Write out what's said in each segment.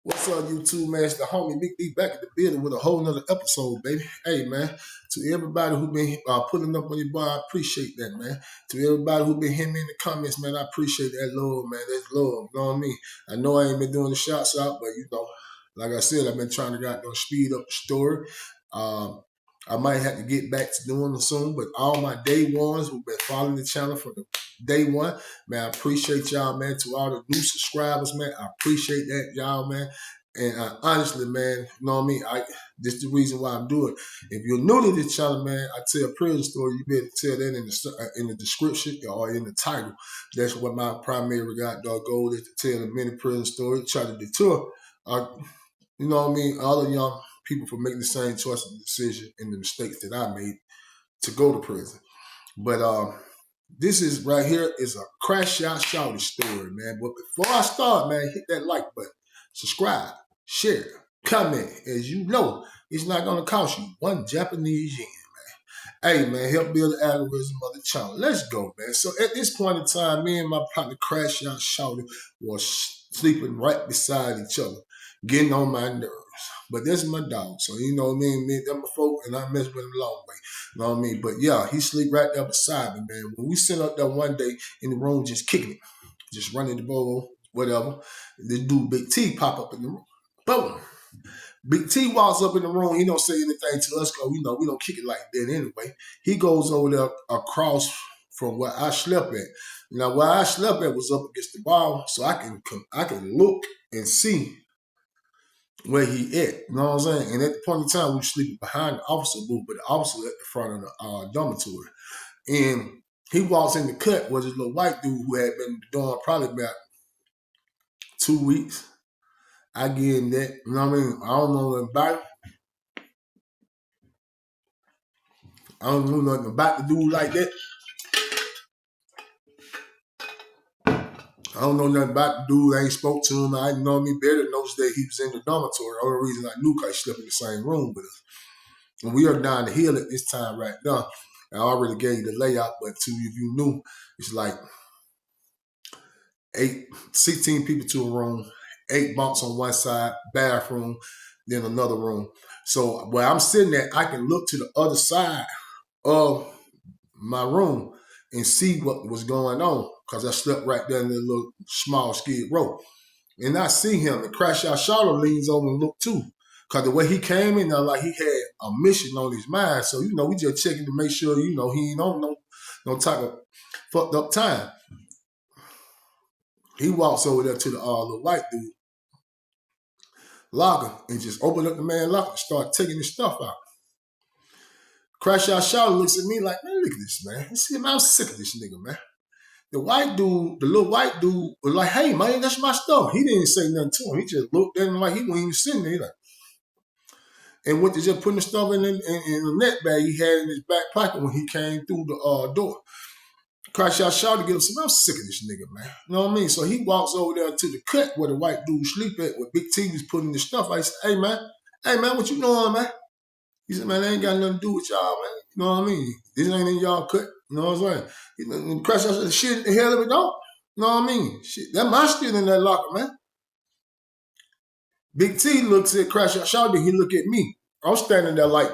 What's up, YouTube, man? It's the homie Big D back at the building with a whole nother episode, baby. Hey, man, to everybody who been putting up on your boy, I appreciate that, man. To everybody who been hitting me in the comments, man, I appreciate that love, man. That's love, you know what I mean? I know I ain't been doing the shouts out, but, like I said, I've been trying to speed up the story. I might have to get back to doing it soon, but all my day ones who've been following the channel from the day one, man, I appreciate y'all, man. To all the new subscribers, man, I appreciate that, y'all, man. And honestly, man, you know what I mean? This is the reason why I'm doing it. If you're new to this channel, man, I tell prison story. You better tell that in the description or in the title. That's what my primary goal is, to tell a mini prison story, try to deter, you know what I mean, all the young people from making the same choice and decision and the mistakes that I made to go to prison. But this is right here is a crash out shouty story, man. But before I start, man, hit that like button, subscribe, share, comment. As you know, it's not gonna cost you one Japanese yen, man. Hey, man, help build the algorithm of the channel. Let's go, man. So at this point in time, me and my partner crash out shouty was sleeping right beside each other, getting on my nerves. But this is my dog, so you know me, them folk, and I mess with him a long way. You know what I mean? But yeah, he sleep right there beside me, man. When we sit up there one day in the room just kicking it, just running the bowl, whatever, this dude Big T pop up in the room. Boom. Big T walks up in the room. He don't say anything to us because, we don't kick it like that anyway. He goes over there across from where I slept at. Now, where I slept at was up against the wall, so I can look and see where he at, you know what I'm saying? And at the point in time, we were sleeping behind the officer booth, but the officer at the front of the dormitory. And he walks in the cut with this little white dude who had been doing probably about 2 weeks. I give him that, you know what I mean? I don't know nothing about it. I don't know nothing about the dude like that. I don't know nothing about the dude. I ain't spoke to him. I know me better than those days he was in the dormitory. The only reason I knew because he slept in the same room with us. And we are down the hill at this time right now. I already gave you the layout, but if you knew, it's like 16 people to a room, 8 bunks on one side, bathroom, then another room. So where I'm sitting at, I can look to the other side of my room and see what was going on because I slept right there in the little small skid row. And I see him, and Crash Out Charlotte leans over and look too. Because the way he came in, like he had a mission on his mind. So, we just checking to make sure, he ain't on no type of fucked up time. He walks over there to the little white dude locker and just opened up the man locker and start taking his stuff out. Crash Out Charlotte looks at me like, man, look at this, man. See, man, I'm sick of this nigga, man. The little white dude was like, hey, man, that's my stuff. He didn't say nothing to him. He just looked at him like he wasn't even sitting there. He like, and went to just putting the stuff in the net bag he had in his back pocket when he came through the door. Crash Out Shorty to get him some, I'm sick of this nigga, man. You know what I mean? So he walks over there to the cut where the white dude sleep at, where Big T was putting the stuff. I said, hey, man, what you doing, man? He said, man, I ain't got nothing to do with y'all, man. You know what I mean? This ain't in y'all cut. You know what I'm saying? And Crash Out said, shit, the hell of it don't. You know what I mean? Shit, that my shit in that locker, man. Big T looks at Crash Out Shorty, he look at me. I'm standing there like,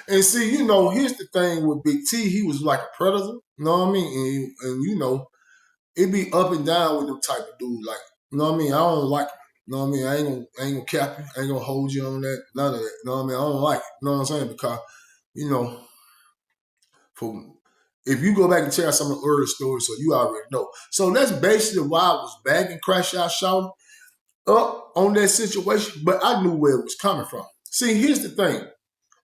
and see, here's the thing with Big T, he was like a predator, you know what I mean? And it be up and down with them type of dude, like, you know what I mean? I don't like him, you know what I mean? I ain't gonna cap you, I ain't gonna hold you on that, none of that, you know what I mean? I don't like it, you know what I'm saying? Because, if you go back and check out some of the early stories, so you already know. So that's basically why I was bagging Crash Out Shorty up on that situation, but I knew where it was coming from. See, here's the thing.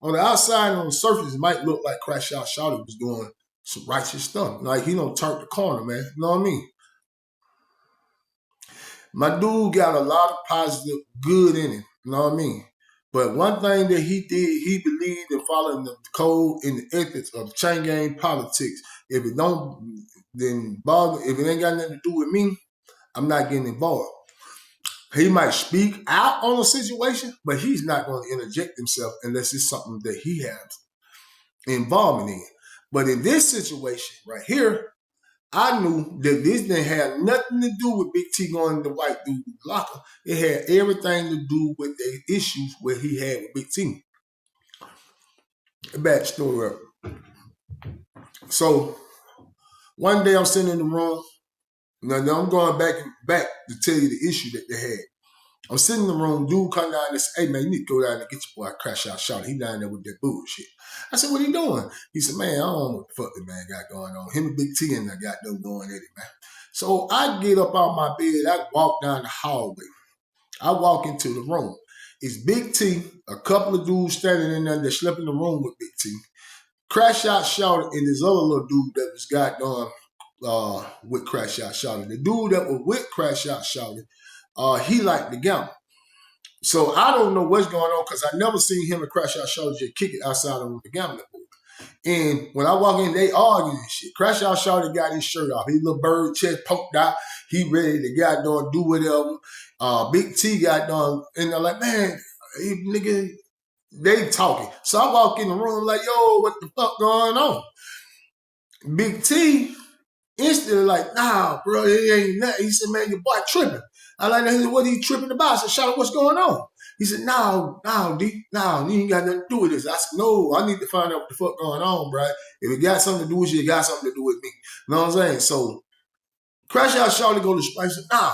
On the outside, on the surface, it might look like Crash Out Shorty was doing some righteous stuff. Like, he don't turn the corner, man. You know what I mean? My dude got a lot of positive good in him. You know what I mean? But one thing that he did, he believed in following the code and the ethics of chain gang politics. If it don't, then bother. If it ain't got nothing to do with me, I'm not getting involved. He might speak out on a situation, but he's not going to interject himself unless it's something that he has involvement in. But in this situation right here, I knew that this didn't have nothing to do with Big T going to the white dude's locker. It had everything to do with the issues where he had with Big T. Backstory up. So one day I'm sitting in the room. Now I'm going back to tell you the issue that they had. I'm sitting in the room, dude come down and say, hey man, you need to go down and get your boy Crash Out Shorty. He down there with that bullshit. I said, what he doing? He said, man, I don't know what the fuck that man got going on. Him and Big T and I got them going at it, man. So I get up out my bed, I walk down the hallway. I walk into the room. It's Big T, a couple of dudes standing in there that slept in the room with Big T. Crash Out Shorty and this other little dude that was goddamn with Crash Out Shorty. The dude that was with Crash Out Shorty, he liked the gamble. So I don't know what's going on because I never seen him and Crash Out Shorty just kick it outside of the gambling pool. And when I walk in, they arguing and shit. Crash Out Shorty got his shirt off. His little bird chest poked out. He ready to goddamn do whatever. Big T got done, and they're like, man, hey, nigga, they talking. So I walk in the room like, yo, what the fuck going on? Big T instantly like, nah, bro, it ain't nothing. He said, man, your boy tripping. I like, what are you tripping about? I said, Shorty, what's going on? He said, no, D, no, you ain't got nothing to do with this. I said, no, I need to find out what the fuck going on, bro. If it got something to do with you, it got something to do with me. You know what I'm saying? So Crash Out Shorty go to Sprite and said, nah.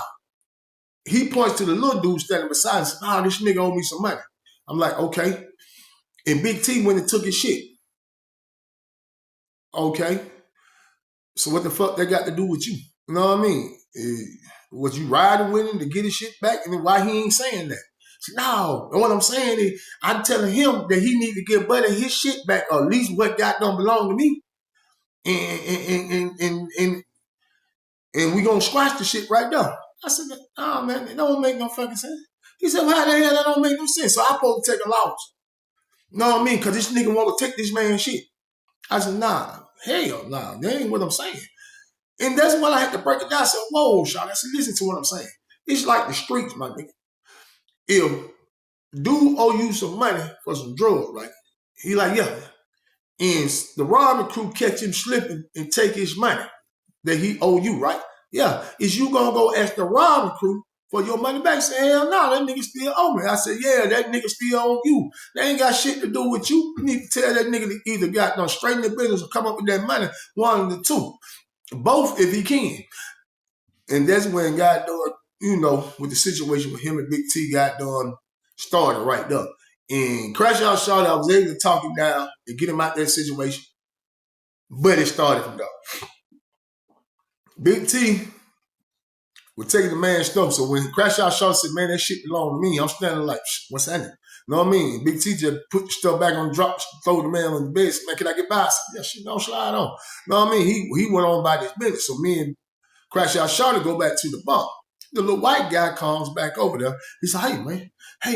He points to the little dude standing beside him and said, nah, this nigga owe me some money. I'm like, okay. And Big T went and took his shit. Okay. So what the fuck that got to do with you? You know what I mean? Was you riding with him to get his shit back? And then why he ain't saying that? So, no. And what I'm saying is, I'm telling him that he need to give Buddy his shit back, or at least what got don't belong to me. And we gonna squash the shit right now. I said, oh man, it don't make no fucking sense. He said, well, how the hell that don't make no sense? So I supposed to take a loss. You know what I mean? Because this nigga want to take this man's shit. I said, nah, hell nah, that ain't what I'm saying. And that's when I had to break it down. I said, whoa, Sean, I said, listen to what I'm saying. It's like the streets, my nigga. If dude owe you some money for some drugs, right? He like, yeah. And the robbing crew catch him slipping and take his money that he owe you, right? Yeah. Is you gonna go ask the robbing crew for your money back? Say, hell no, that nigga still owe me. I said, yeah, that nigga still owe you. They ain't got shit to do with you. You need to tell that nigga to either got no straighten the business or come up with that money, one of the two. Both if he can. And that's when God done, you know, with the situation with him and Big T got done started right there. And Crash Out Shorty, I was able to talk him down and get him out that situation. But it started from there. Big T was taking the man's stuff. So when Crash Out Shorty said, man, that shit belong to me, I'm standing like, what's that? You know what I mean? Big T just put the stuff back on the drop, throw the man on the bed, said, man, can I get by? I said, yeah, shit, don't slide on. You know what I mean? He went on by this business. So me and Crash Out Shorty go back to the bunk. The little white guy comes back over there. He said, hey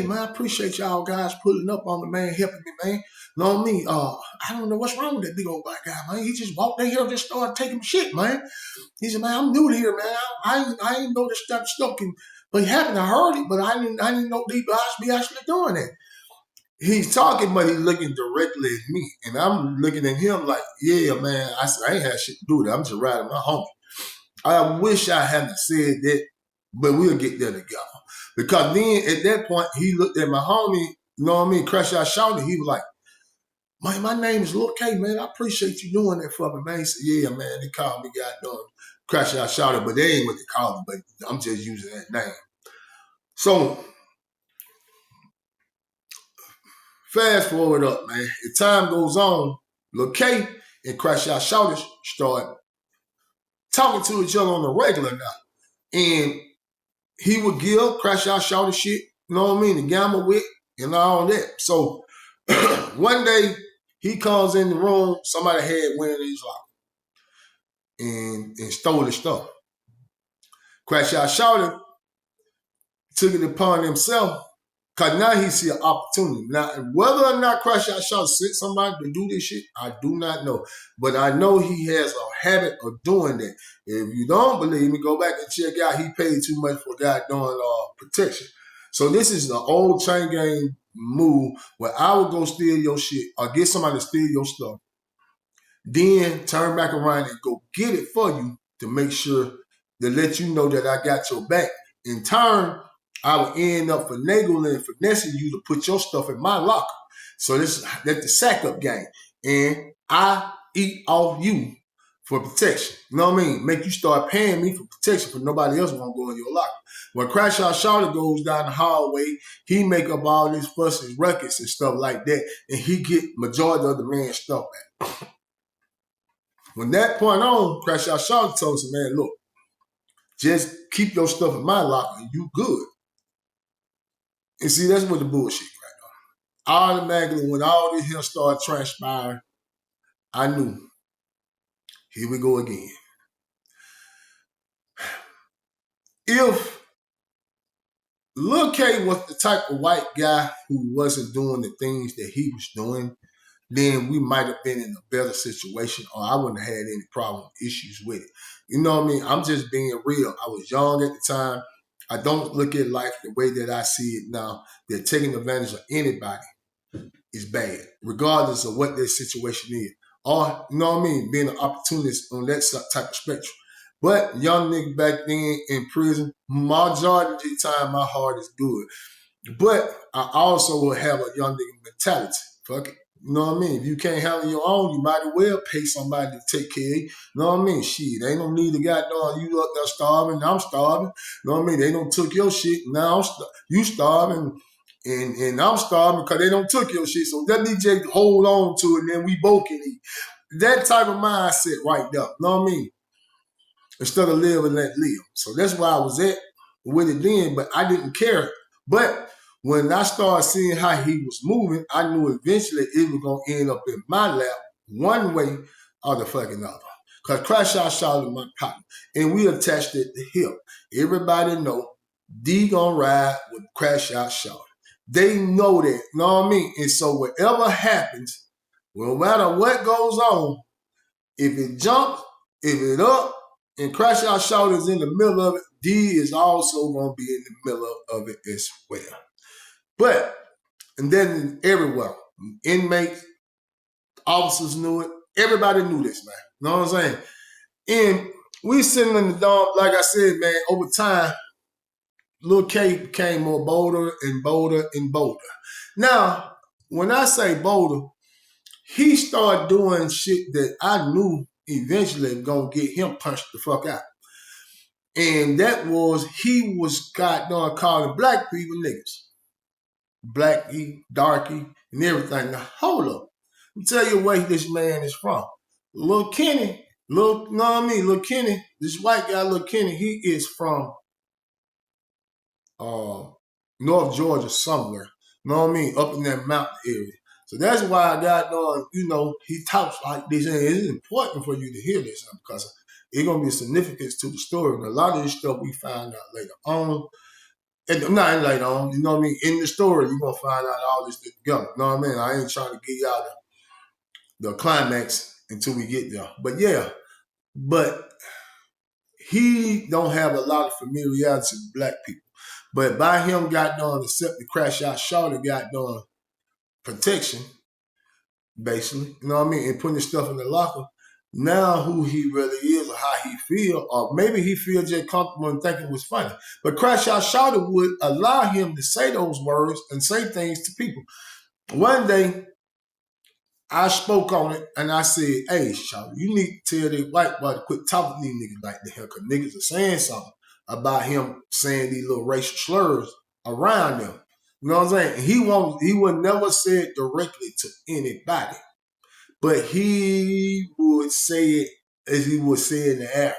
man, I appreciate y'all guys pulling up on the man, helping me, man. You know what I mean? I don't know what's wrong with that big old black guy, man. He just walked in here and just started taking shit, man. He said, man, I'm new to here, man. I didn't know this stuff can, but it happened. I heard it, but I didn't know these guys be actually doing that. He's talking, but he's looking directly at me. And I'm looking at him like, yeah, man. I said, I ain't had shit to do with it. I'm just riding my homie. I wish I hadn't said that, but we'll get there together. Because then at that point, he looked at my homie, you know what I mean, Crash Out Shorty. He was like, man, my name is Lil K, man. I appreciate you doing that for me, man. He said, yeah, man, they called me goddamn Crash Out Shorty, but they ain't what they call me, but I'm just using that name. So, fast forward up, man. As time goes on, Lil K and Crash Out Shorty start talking to each other on the regular now. And he would give Crash Out Shorty shit, you know what I mean, to gamble with and all that. So one day he comes in the room, somebody had went in his locker and stole his stuff. Crash Out Shorty took it upon himself because now he see an opportunity. Now, whether or not Crash Out Shorty sent somebody to do this shit, I do not know. But I know he has a habit of doing that. If you don't believe me, go back and check out. He paid too much for goddamn protection. So this is an old chain gang move where I would go steal your shit or get somebody to steal your stuff, then turn back around and go get it for you to make sure to let you know that I got your back. In turn, I will end up finagling and finessing you to put your stuff in my locker. So that's the sack up game. And I eat off you for protection. You know what I mean? Make you start paying me for protection for nobody else won't go in your locker. When Crash Out Shorty goes down the hallway, he make up all these fusses, ruckus and stuff like that, and he get majority of the man's stuff back. From that point on, Crash Out Shorty told him, man, look, just keep your stuff in my locker and you good. And see, that's what the bullshit right now. Automatically, when all this here started transpiring, I knew, here we go again. If Lil K was the type of white guy who wasn't doing the things that he was doing, then we might have been in a better situation, or I wouldn't have had any problem, issues with it. You know what I mean? I'm just being real. I was young at the time. I don't look at life the way that I see it now. That taking advantage of anybody is bad, regardless of what their situation is. Or, you know what I mean, being an opportunist on that type of spectrum. But young nigga back then in prison, majority of the time, my heart is good. But I also will have a young nigga mentality. Fuck it. You know what I mean? If you can't handle your own, you might as well pay somebody to take care of you. You know what I mean? Shit, they don't need to goddamn you up there starving, I'm starving. You know what I mean? They don't took your shit, now you starving, and I'm starving because they don't took your shit. So let me just hold on to it and then we both can eat. That type of mindset right there. You know what I mean? Instead of live and let live. So that's where I was at with it then, but I didn't care. But when I started seeing how he was moving, I knew eventually it was going to end up in my lap one way or the fucking other. Because Crash Out Shorty my partner, and we attached it to hip. Everybody know D gonna ride with Crash Out Shorty. They know that, you know what I mean? And so whatever happens, no matter what goes on, if it jumps, if it up, and Crash Out Shorty is in the middle of it, D is also going to be in the middle of it as well. But, and then everywhere, inmates, officers knew it. Everybody knew this, man. You know what I'm saying? And we sitting in the dorm, like I said, man, over time, Lil K became more bolder and bolder and bolder. Now, when I say bolder, he started doing shit that I knew eventually gonna get him punched the fuck out. And that was, he was goddamn calling black people niggas. Blackie, darky, and everything. Now, hold up. Let me tell you where this man is from. Lil Kenny, know what I mean? Lil Kenny, this white guy, Lil Kenny, he is from North Georgia somewhere. Know what I mean? Up in that mountain area. So that's why I got on, you know, he talks like this, and it's important for you to hear this because it's going to be significance to the story. And a lot of this stuff we find out later on. And not later on, you know what I mean? In the story, you're going to find out all this together. You know what I mean? I ain't trying to give y'all the climax until we get there. But yeah, but he don't have a lot of familiarity with black people. But by him got done accepting Crash Out Shorty, got done protection, basically, you know what I mean, and putting his stuff in the locker. Now who he really is or how he feel, or maybe he feels just comfortable and think it was funny. But Crash Out Shorty would allow him to say those words and say things to people. One day, I spoke on it and I said, hey, Shorty, you need to tell that white boy to quit talking to these niggas like that here, because niggas are saying something about him saying these little racial slurs around them. You know what I'm saying? He would never say it directly to anybody, but he would say it as he would say it in the air.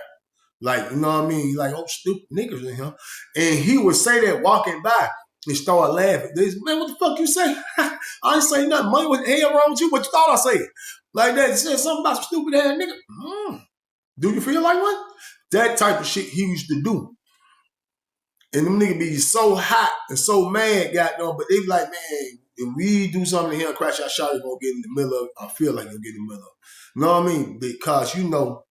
Like, you know what I mean? Like, oh, stupid niggas in here. And he would say that walking by and start laughing. Man, what the fuck you say? I ain't say nothing. Money, what the hell wrong with you? What you thought I said? Like that. He said something about some stupid ass nigga. Do you feel like one? That type of shit he used to do. And them niggas be so hot and so mad, goddamn, but they be like, man, if we do something here, Crash Out Shorty gonna get in the middle of it. I feel like he'll get in the middle of it. You know what I mean? Because, you know,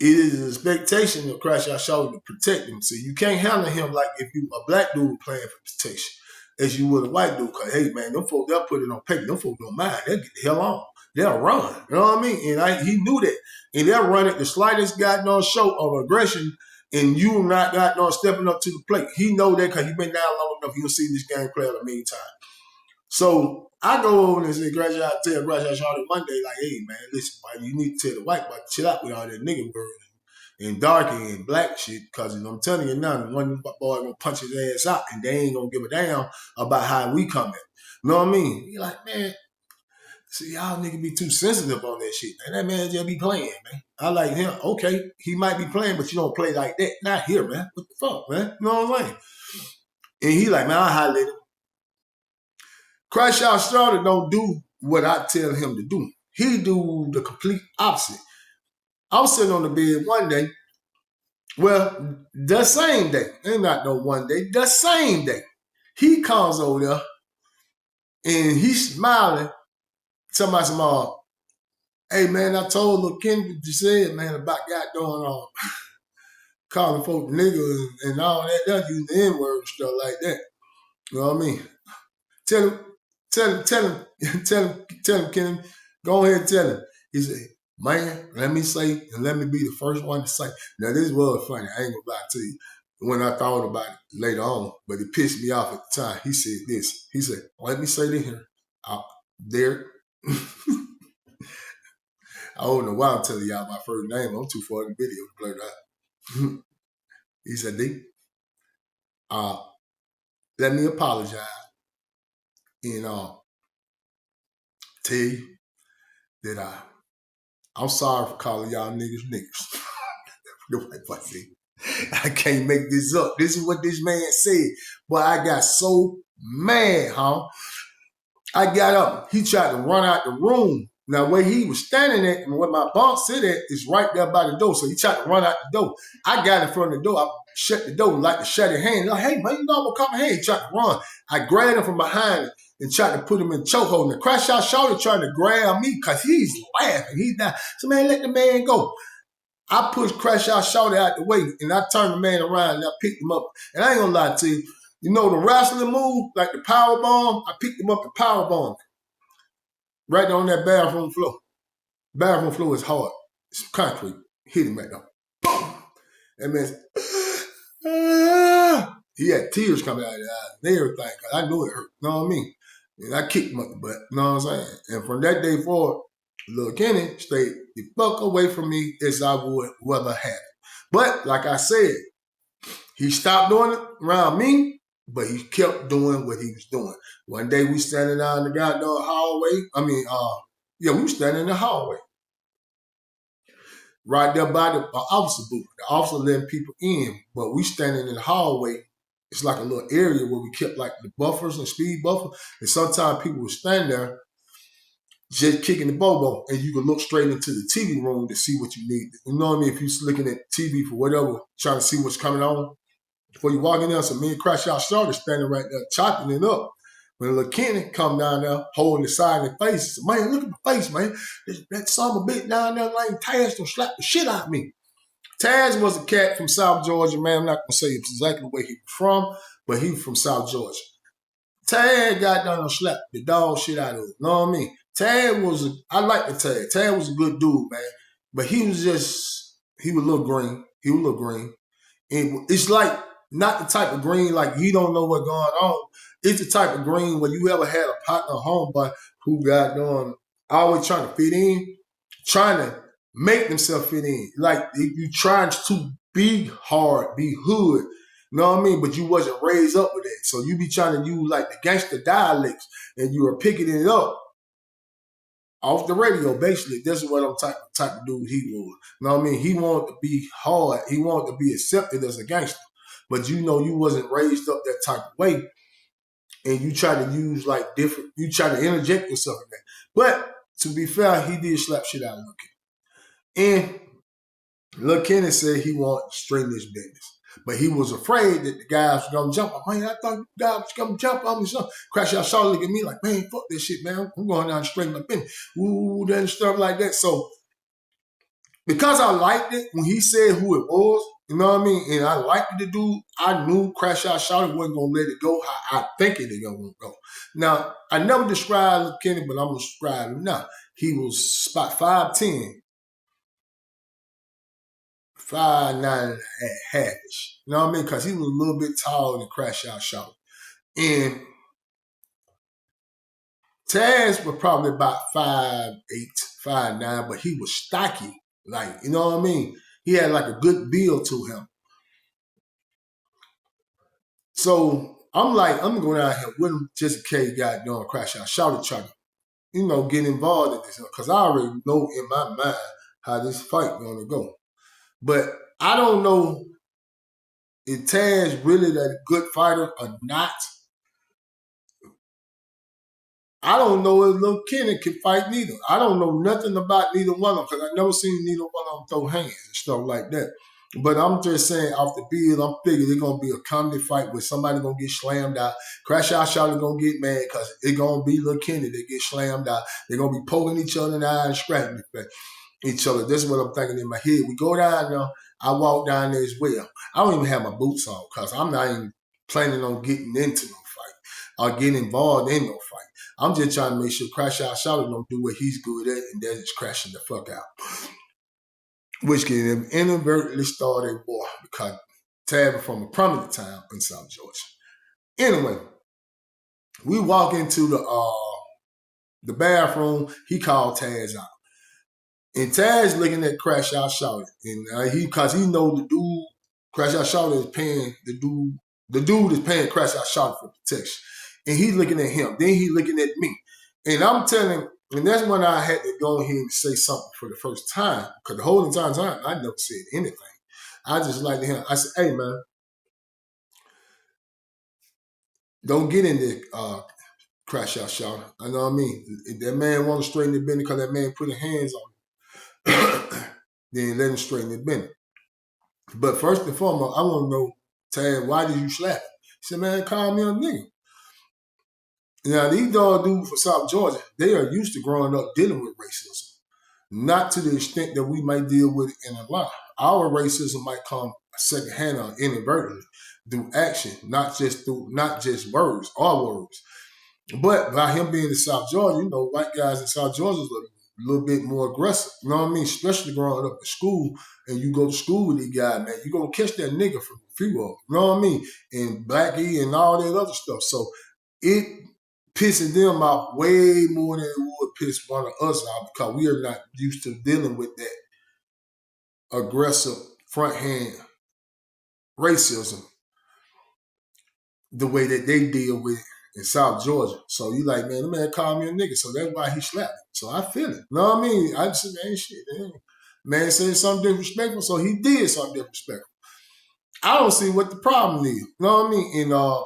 it is an expectation of Crash Out Shorty to protect him. So you can't handle him like if you a black dude playing for protection as you would a white dude. Because, hey, man, them folks, they'll put it on paper. Them folks don't mind. They'll get the hell on. they'll run. You know what I mean? And he knew that. And they'll run at the slightest goddamn show of aggression, and you not goddamn stepping up to the plate. He know that because he been down long enough. He'll see this game play a million times. So I go over and say, tell Graduate Shorty Monday, like, hey, man, listen, man, you need to tell the white boy to chill out with all that nigga word and dark and black shit, because I'm telling you now, one boy gonna punch his ass out and they ain't gonna give a damn about how we come at. You know what I mean? You're like, man, see, y'all niggas be too sensitive on that shit, man. That man just be playing, man. I like him. Okay, he might be playing, but you don't play like that. Not here, man. What the fuck, man? You know what I'm saying? And he like, man, I'll holler at him. Crash Out Shorty don't do what I tell him to do. He do the complete opposite. I was sitting on the bed one day. Well, the same day. Ain't not no one day. The same day. He comes over there and he's smiling. Somebody said, hey, man, I told Lil' Kenny what you said, man, about goddamn calling folk niggas and all that. They're using the N-word and stuff like that. You know what I mean? Tell him, Kenny. Go ahead and tell him. He said, man, let me say, and let me be the first one to say. Now, this was funny. I ain't gonna lie to you. When I thought about it later on, but it pissed me off at the time. He said this. He said, let me say this here. Derek. I don't know why I'm telling y'all my first name. I'm too far in the video to blur it out. He said, D, let me apologize and tell you that I'm sorry for calling y'all niggas. I can't make this up. This is what this man said. But I got so mad, huh? I got up. He tried to run out the room. Now, where he was standing at and where my bunk sit at is right there by the door. So he tried to run out the door. I got in front of the door. I shut the door like to shut his hand. Like, hey, man, you know I'm going to come here. He tried to run. I grabbed him from behind and tried to put him in chokehold. And the Crash Out Shorty trying to grab me because he's laughing. He's not. So, man, let the man go. I pushed Crash Out Shorty out the way, and I turned the man around, and I picked him up. And I ain't going to lie to you. You know the wrestling move, like the power bomb? I picked him up and power bomb. Right on that bathroom floor. Bathroom floor is hard. It's concrete. Hit him right there. Boom! That man, he had tears coming out of his eyes and everything, because I knew it hurt. You know what I mean? And I kicked him up the butt. You know what I'm saying? And from that day forward, Lil' Kenny stayed the fuck away from me as I would rather have it. But, like I said, he stopped doing it around me, but he kept doing what he was doing. One day we standing down in the goddamn hallway. We were standing in the hallway. Right there by the officer booth. The officer letting people in, but we standing in the hallway. It's like a little area where we kept like the buffers and speed buffer. And sometimes people would stand there just kicking the bobo, and you could look straight into the TV room to see what you need. You know what I mean? If you're looking at TV for whatever, trying to see what's coming on, before you walk in there, so me and Crash Out Shorty standing right there, chopping it up. When Lil' Kenny come down there, holding the side of the face, said, man, look at my face, man. That son of a bitch down there like Taz don't slap the shit out of me. Taz was a cat from South Georgia, man. I'm not going to say exactly where he was from, but he was from South Georgia. Taz got down and slapped the dog shit out of him. You know what I mean? I like the Taz. Taz was a good dude, man. But he was a little green. He was a little green. And it's like, not the type of green like you don't know what's going on. It's the type of green where you ever had a partner homeboy who got always trying to fit in, trying to make themselves fit in. Like you trying to be hard, be hood, you know what I mean? But you wasn't raised up with that. So you be trying to use like the gangster dialects and you were picking it up off the radio, basically. This is what I'm type of dude he was. You know what I mean? He wanted to be hard. He wanted to be accepted as a gangster. But you wasn't raised up that type of way. And you try to use like different, you try to interject yourself in that. But to be fair, he did slap shit out of Lil' Kenny. And Lil' Kenny said he wanted to string this business. But he was afraid that the guys was going to jump. Man, I thought the guy was going to jump on me. So Crash Out Shorty look at me like, man, fuck this shit, man. I'm going down and string my business. Ooh, then stuff like that. So because I liked it when he said who it was, You know what I mean? And I liked the dude. I knew Crash Out Shorty wasn't gonna let it go how I think it was gonna go. Now, I never described Kenny, but I'm gonna describe him now. He was about 5'10", 5'9" and a half-ish. You know what I mean? Because he was a little bit taller than Crash Out Shorty. And Taz was probably about 5'8", 5'9", but he was stocky. Like, you know what I mean? He had like a good build to him. So I'm like, I'm going out here with him just in case got done Crash Out Shorty trying to, get involved in this. Because I already know in my mind how this fight going to go. But I don't know if Taz really that good fighter or not. I don't know if Lil Kenny can fight neither. I don't know nothing about neither one of them because I never seen neither one of them throw hands and stuff like that. But I'm just saying, off the bill, I'm figuring it's going to be a comedy fight where somebody going to get slammed out. Crash Out Shorty going to get mad because it's going to be Lil Kenny that get slammed out. They're going to be poking each other in the eye and scratching each other. This is what I'm thinking in my head. We go down there. I walk down there as well. I don't even have my boots on because I'm not even planning on getting into no fight or getting involved in no fight. I'm just trying to make sure Crash Out Shorty don't do what he's good at, and that is crashing the fuck out. Which can him inadvertently start a war because Tab from a prominent town in South Georgia. Anyway, we walk into the bathroom. He called Taz out. And Taz looking at Crash Out Shorty. And because he know the dude, Crash Out Shorty is paying the dude is paying Crash Out Shorty for protection. And he's looking at him. Then he's looking at me. And I'm telling, and that's when I had to go ahead and say something for the first time. Because the whole entire time, I never said anything. I just like to him. I said, hey, man, don't get in there, Crash Out Shorty. I know what I mean? If that man want to straighten the business because that man put his hands on him, then let him straighten the business. But first and foremost, I want to know, Tad, why did you slap him? He said, man, call me a nigga. Now, these dog dudes from South Georgia, they are used to growing up dealing with racism. Not to the extent that we might deal with it in a lot. Our racism might come secondhand or inadvertently through action, not just words or words. But by him being in South Georgia, white guys in South Georgia are a little bit more aggressive. You know what I mean? Especially growing up in school, and you go to school with these guys, man, you're going to catch that nigga from a few of them. You know what I mean? And Blackie and all that other stuff. So it pissing them off way more than it would piss one of us off because we are not used to dealing with that aggressive front hand racism the way that they deal with it in South Georgia. So you like, man, the man called me a nigga, so that's why he slapped me. So I feel it. You know what I mean? I just said, man, shit, man said something disrespectful, so he did something disrespectful. I don't see what the problem is. You know what I mean? And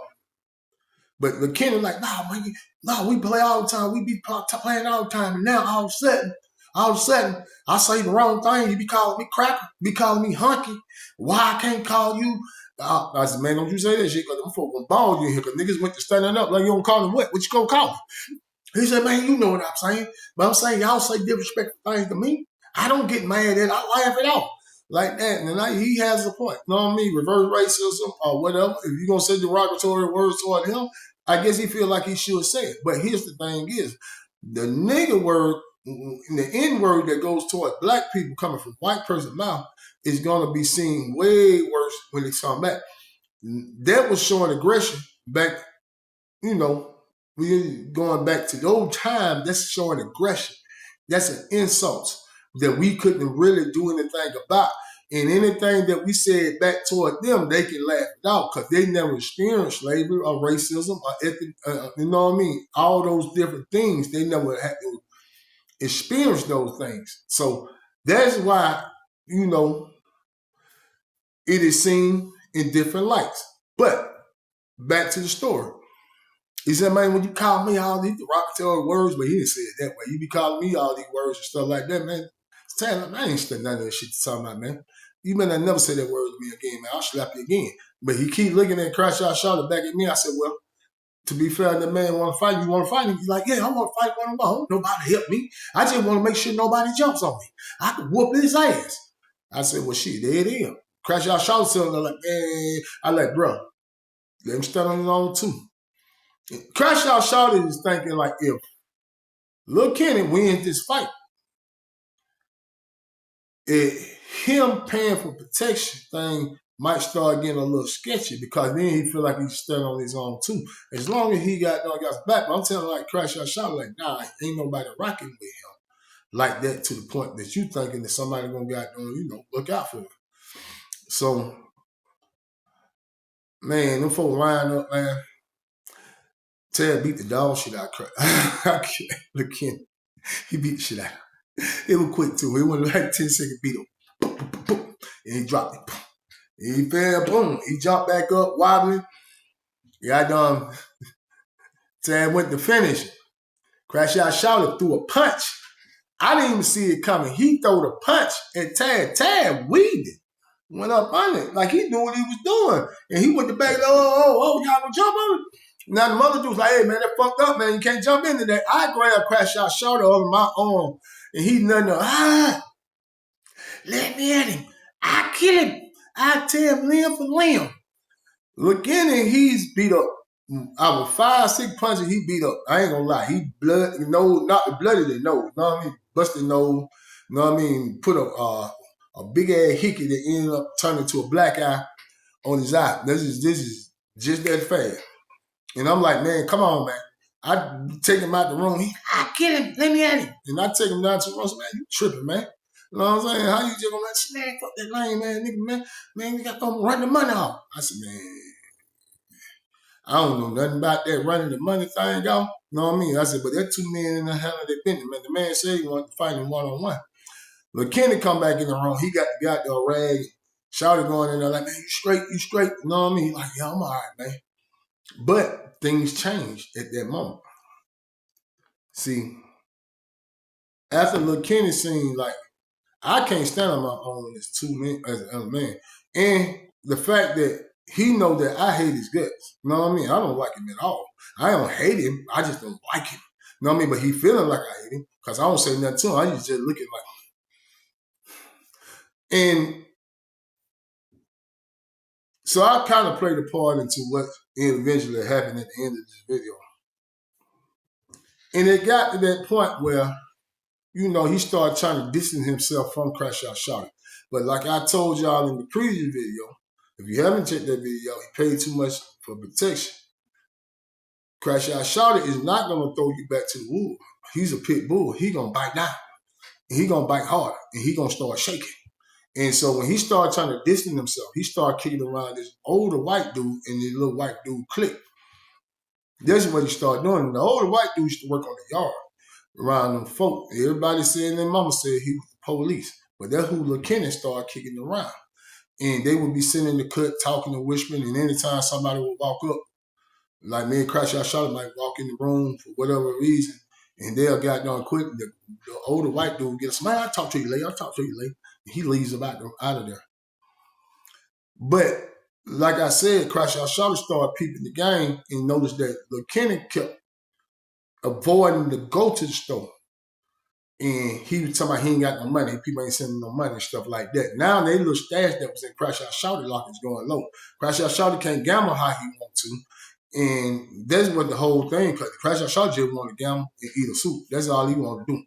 but the Kenny like, nah, we play all the time. We be playing all the time. And now all of a sudden, I say the wrong thing. You be calling me cracker, be calling me hunky. Why I can't call you? I said, man, don't you say that shit because them folk gonna ball you in here because niggas went to standing up like you don't call them what? What you gonna call them? He said, man, you know what I'm saying. But I'm saying y'all say disrespectful things to me. I don't get mad at it. I laugh it off. Like that. And he has a point. You know what I mean? Reverse racism or whatever. If you're going to say derogatory words toward him, I guess he feel like he should say it. But here's the thing is, the nigga word, the N word that goes toward black people coming from white person's mouth is going to be seen way worse when it's come back. That was showing aggression back, we going back to the old time. That's showing aggression. That's an insult that we couldn't really do anything about. And anything that we said back toward them, they can laugh it out because they never experienced slavery or racism or you know what I mean? All those different things, they never had to experience those things. So that's why, it is seen in different lights. But back to the story. He said, man, when you call me all these derogatory words, but he didn't say it that way. You be calling me all these words and stuff like that, man. I ain't studying none of that shit to talk about, man. You better never say that word to me again, man. I'll slap you again. But he keep looking at Crash Out Shorty back at me. I said, well, to be fair, that man want to fight. You want to fight him? He's like, yeah, I want to fight one of them. Nobody help me. I just want to make sure nobody jumps on me. I can whoop his ass. I said, well, shit, there it is. Crash Out Shorty sitting there like, man, I like, bro, let him stand on his own too. Crash Out Shorty is thinking like, if Lil Kenny wins this fight, him paying for protection thing might start getting a little sketchy because then he feel like he's standing on his own too. As long as he got his back, but I'm telling like Crash Out Shorty like, nah, ain't nobody rocking with him like that to the point that you thinking that somebody gonna get look out for him. So, man, them folks line up, man. Ted beat the dog shit out of Crash. Look, Kenny, he beat the shit out. It was quick too. It wasn't like 10-second beat him. Boom, boom, boom, boom. And he dropped it. And he fell, boom. He jumped back up, wobbling. Got Tad went to finish. Crash Out Shorty threw a punch. I didn't even see it coming. He threw the punch at Tad. Tad weaved it. Went up on it. Like he knew what he was doing. And he went to back, y'all gonna jump on it? Now the mother dude was like, hey man, that fucked up, man. You can't jump into that. I grabbed Crash Out Shorty over my arm. And he nothing, let me at him. I kill him. I tear him limb for limb. Look in and he's beat up. Out of 5-6 punches, he beat up. I ain't gonna lie. He not bloody the nose. You know what I mean? Busted nose. You know what I mean? Put a big ass hickey that ended up turning to a black eye on his eye. This is just that fast. And I'm like, man, come on, man. I take him out the room. I kill him. Let me at him. And I take him down to the room. Man, you tripping, man. You know what I'm saying? How you just gonna let man fuck that lame man, nigga, man, you got to run the money off. I said, man, I don't know nothing about that running the money thing, y'all. You know what I mean? I said, but that 2 men in the hell of their business, man. The man said he wanted to fight him one-on-one. But Kenny come back in the room. He got the rag. Shouted going in there like, man, you straight. You know what I mean? Like, yeah, I'm all right, man. But things changed at that moment. See, after Lil Kenny seen, like, I can't stand on my own as 2 men, as a man. And the fact that he know that I hate his guts. You know what I mean? I don't like him at all. I don't hate him. I just don't like him. You know what I mean? But he feeling like I hate him because I don't say nothing to him. I just looking like. And so I kind of played a part into what eventually happened at the end of this video. And it got to that point where, he started trying to distance himself from Crash Out Shorty. But like I told y'all in the previous video, if you haven't checked that video, he paid too much for protection. Crash Out Shorty is not going to throw you back to the wood. He's a pit bull. He going to bite down. And he going to bite harder. And he going to start shaking. And so when he started trying to distance himself, he started kicking around this older white dude and this little white dude clique. This is what he started doing. And the older white dude used to work on the yard around them folk. Everybody said, and their mama said he was the police. But that's who Lil Kenny started kicking around. And they would be sitting in the cut talking and whispering, and anytime somebody would walk up, like me and Crash Out Shorty might walk in the room for whatever reason, and they'll get done quick. The older white dude gets, man, I'll talk to you later. And he leaves out of there. But like I said, Crash Out Shorty started peeping the game and noticed that Lil Kenny kept avoiding to go to the store. And he was talking about he ain't got no money. People ain't sending no money and stuff like that. Now they little stash that was in Crash Out Shorty lock is going low. Crash Out Shorty can't gamble how he want to. And that's what the whole thing, because Crash Out Shorty just want to gamble and eat a soup. That's all he want to do.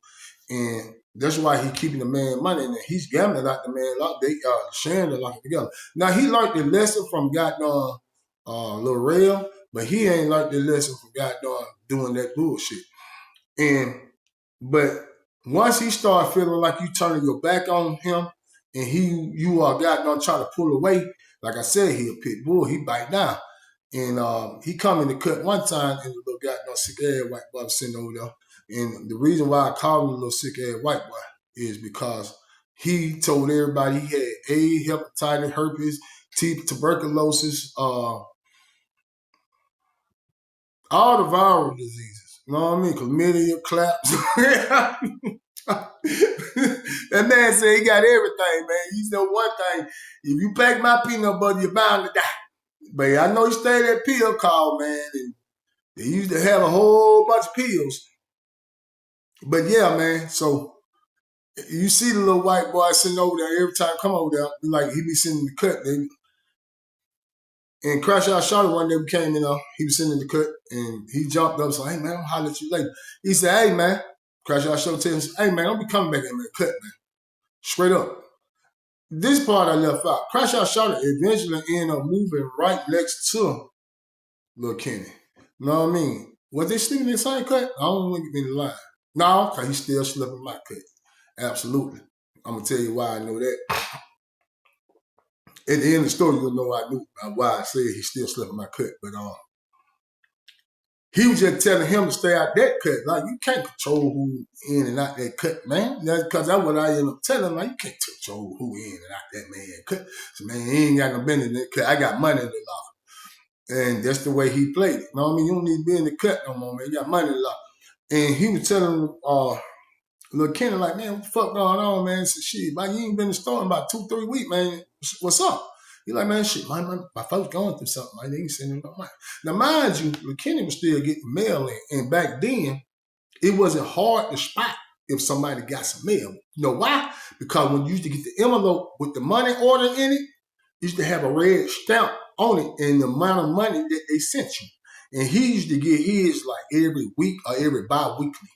And that's why he keeping the man money. And he's gambling out the man lock. They sharing the lock together. Now he learned the lesson from goddamn Lil Rail, but he ain't learned the lesson from goddamn doing that bullshit. But once he started feeling like you turning your back on him and you are goddamn trying to pull away, like I said, he a pit bull, he bite down. And he come in the cut one time and the little goddamn sick ass white boy was sitting over there. And the reason why I call him a little sick ass white boy is because he told everybody he had AIDS, hepatitis, herpes, tuberculosis, all the viral diseases. You know what I mean? Chlamydia, claps. That man said he got everything, man. He said one thing, if you pack my peanut butter, you're bound to die. But I know he stayed at pill call, man, and they used to have a whole bunch of pills. But yeah, man, so You see the little white boy sitting over there every time I come over there, like he be sitting in the cut, baby. And Crash Out Shorty one day we came in, he was sitting in the cut and he jumped up and said, hey man, I'll holler at you later. He said, hey man, Crash Out Shorty tells him, hey man, don't be coming back in the cut, man. Straight up. This part I left out. Crash Out Shorty eventually ended up moving right next to Lil Kenny. You know what I mean? Was they sleeping in the same cut? I don't want to get me the line. No, because he still slept in my cut. Absolutely. I'm going to tell you why I know that. At the end of the story, you'll know I knew why I said he still slept in my cut. But he was just telling him to stay out that cut. Like, you can't control who in and out that cut, man. Because that's what I ended up telling him. Like, you can't control who in and out that man cut. So, man, he ain't got no business in that cut. I got money in the law. And that's the way he played it. You know what I mean? You don't need to be in the cut no more, man. You got money in the law. And he was telling Lil Kenny, like, man, what the fuck going on, man? I said, shit, man, you ain't been in the store in about 2-3 weeks, man. What's up? He like, man, shit, my folks going through something. Man, they ain't sending no money. Now, mind you, Lil Kenny was still getting mail in. And back then, it wasn't hard to spot if somebody got some mail. You know why? Because when you used to get the envelope with the money order in it, you used to have a red stamp on it and the amount of money that they sent you. And he used to get his like every week or every bi-weekly.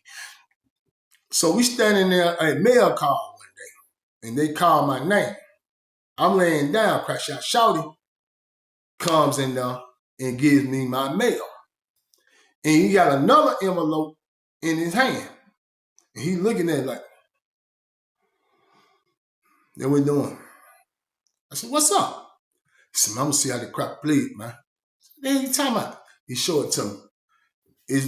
So we standing there at mail call one day, and they call my name. I'm laying down, Crash Out Shorty comes in there and gives me my mail. And he got another envelope in his hand. And he looking at it like, that we doing? I said, what's up? He said, I'm gonna see how the crap played, man. What are you talking about? He showed it to me. It's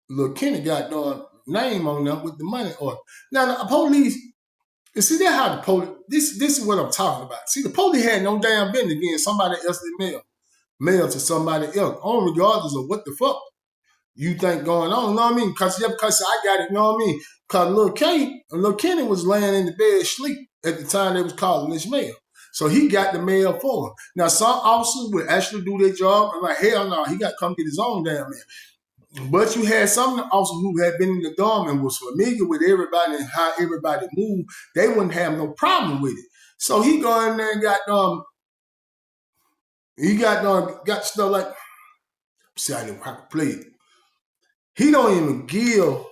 Lil Kenny got the name on there with the money order. Now the police, and see that's how the police, this is what I'm talking about. See, the police had no damn business getting somebody else's mail to somebody else, on regardless of what the fuck you think going on, you know what I mean? Because I got it, you know what I mean? Because Lil Kenny was laying in the bed asleep at the time they was calling this mail. So he got the mail for him. Now, some officers would actually do their job and like, hell no, he got to come get his own damn mail. But you had some officers who had been in the dorm and was familiar with everybody and how everybody moved. They wouldn't have no problem with it. So he go in there and got stuff like, see, I didn't quite play it. He don't even give.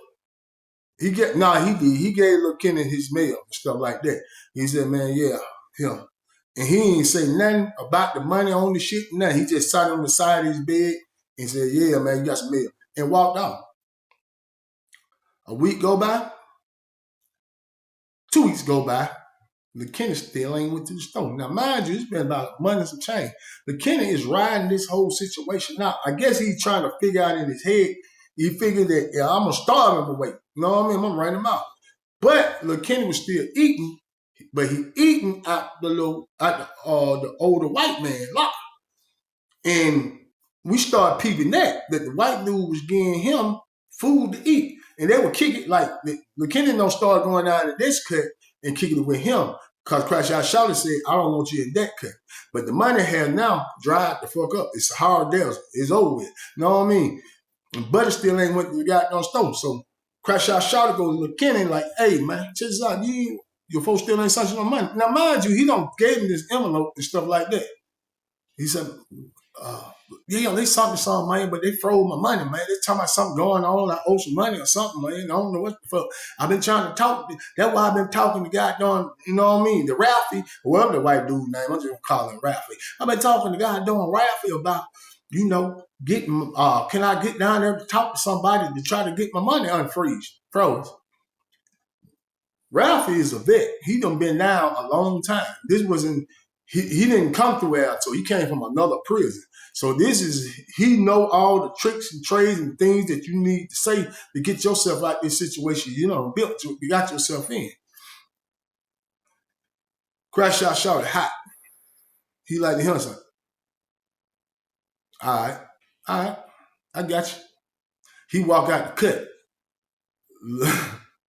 He did. He gave Lil Kenny his mail and stuff like that. He said, man, yeah, him. And he ain't say nothing about the money on the shit, nothing. He just sat on the side of his bed and said, yeah, man, you got some mail. And walked off. A week go by. 2 weeks go by. Lil Kenny still ain't went to the store. Now, mind you, it's been about a month and some change. Lil Kenny is riding this whole situation out. I guess he's trying to figure out in his head. He figured that, yeah, I'm going to starve him away. You know what I mean? I'm going to write him out. But Lil Kenny was still eating, but he eating out the older white man locker. And we started peeping that the white dude was giving him food to eat. And they would kick it like, Lil Kenny don't start going down to this cut and kicking it with him. Because Crash Out Shorty said, I don't want you in that cut. But the money has now dried the fuck up. It's hard deals. It's over with. You know what I mean? But it still ain't went to the goddamn store. So Crash Out Shorty goes to Lil Kenny like, hey, man, check this out. Your folks still ain't sent you no money. Now, mind you, he don't gave him this envelope and stuff like that. He said, yeah, they sent me some money, but they froze my money, man. They talking about something going on. I owe some money or something, man. I don't know what the fuck. I've been trying to talk. That's why I've been talking to goddamn, you know what I mean? The Ralphie, whatever the white dude's name, I'm just going to call him Ralphie. I've been talking to goddamn Ralphie about, you know, getting, can I get down there to talk to somebody to try to get my money froze? Ralphie is a vet. He done been down a long time. This wasn't, he didn't come through Alto. He came from another prison. So he know all the tricks and trades and things that you need to say to get yourself out this situation, you got yourself in. Crash Out Shorty hot. He like to hear something. All right, I got you. He walk out the cut.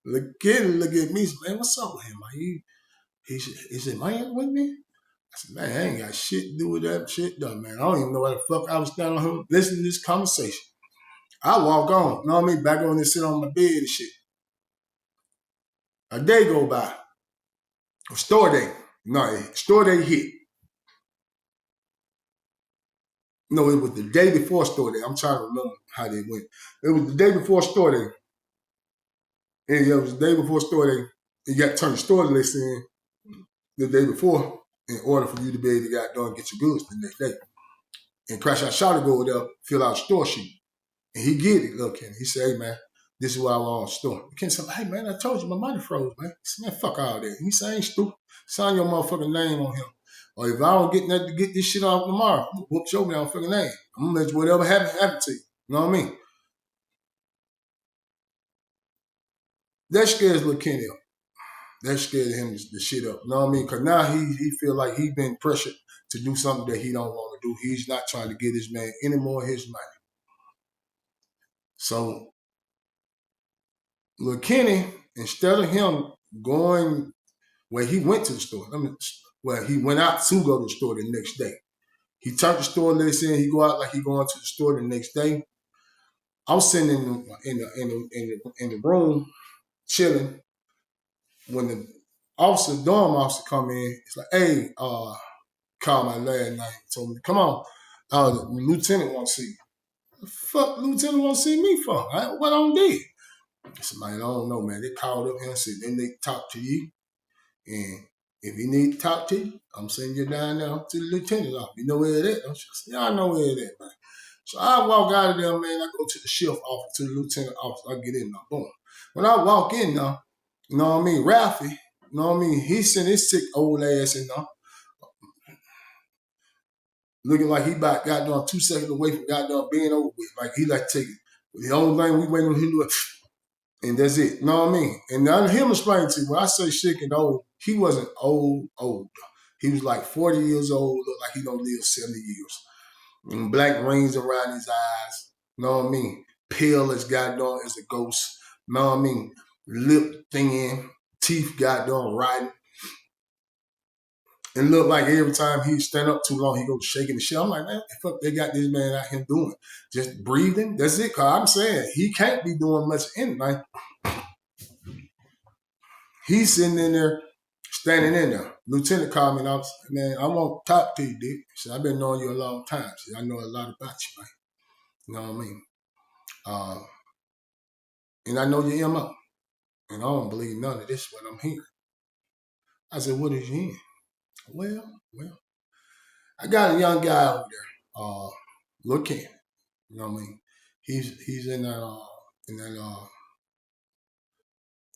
Look at me, man, what's up with him? He said, man, with me? I said, man, I ain't got shit to do with that shit done, man. I don't even know why the fuck I was standing on him listening to this conversation. I walk on, you know what I mean? Back on and sit on my bed and shit. A day go by. A store day. No, store day hit. No, it was the day before store day. I'm trying to remember how they went. It was the day before store day. And it was the day before store day. You got to turn the store list in the day before in order for you to be able to get done and get your goods the next day. And Crash Out Shorty go there, fill out a store sheet. And he get it, look, and he say, hey, man, this is what I want to store. Ken said, hey, man, I told you my money froze, man. He said, man, fuck all that. And he said, I ain't stupid. Sign your motherfucking name on him. Or if I don't get nothing to get this shit off tomorrow, I'm going to whoop your motherfucking name. I'm going to let whatever happen to you. You know what I mean? That scares little Kenny up. That scared him the shit up. You know what I mean? Because now he feel like he been pressured to do something that he don't want to do. He's not trying to get his man any more of his money. So, little Kenny, instead of him going where he went to the store, he went out to go to the store the next day. He turned the store list in. He go out like he going to the store the next day. I was sitting in the room chilling when the dorm officer come in. It's like, hey, called my last name, told me, come on, the lieutenant want to see you. The fuck lieutenant want to see me for? What I did? I said, man, I don't know, man. They called up here and said, then they talk to you. And if you need to talk to you, I'm sending you down there to the lieutenant's office. You know where it is? I said, yeah, I know where it is, man. So I walk out of there, man. I go to the shift office, to the lieutenant's office. I get in there, boom. When I walk in there, you know what I mean, Ralphie, you know what I mean, he sent his sick old ass in there, looking like he about goddamn 2 seconds away from goddamn being over with. Like he like take it. The only thing we waiting on him to do, and that's it. You know what I mean? And now him explain to you, when I say sick and old, he wasn't old. He was like 40 years old, looked like he don't live 70 years. And black rings around his eyes. You know what I mean? Pale as goddamn as a ghost. You know what I mean? Lip thin, teeth goddamn rotten. And look like every time he stand up too long, he goes shaking the shit. I'm like, man, what the fuck they got this man out here doing? Just breathing? That's it, cause I'm saying he can't be doing much anything. He's sitting in there, standing in there. Lieutenant called me and I was like, man, I want to talk to you, dude. He said, I've been knowing you a long time. He said, I know a lot about you, man. You know what I mean? And I know your MO. And I don't believe none of this what I'm hearing. I said, what is you hearing? Well, I got a young guy over there, Lil Ken. You know what I mean? He's in that and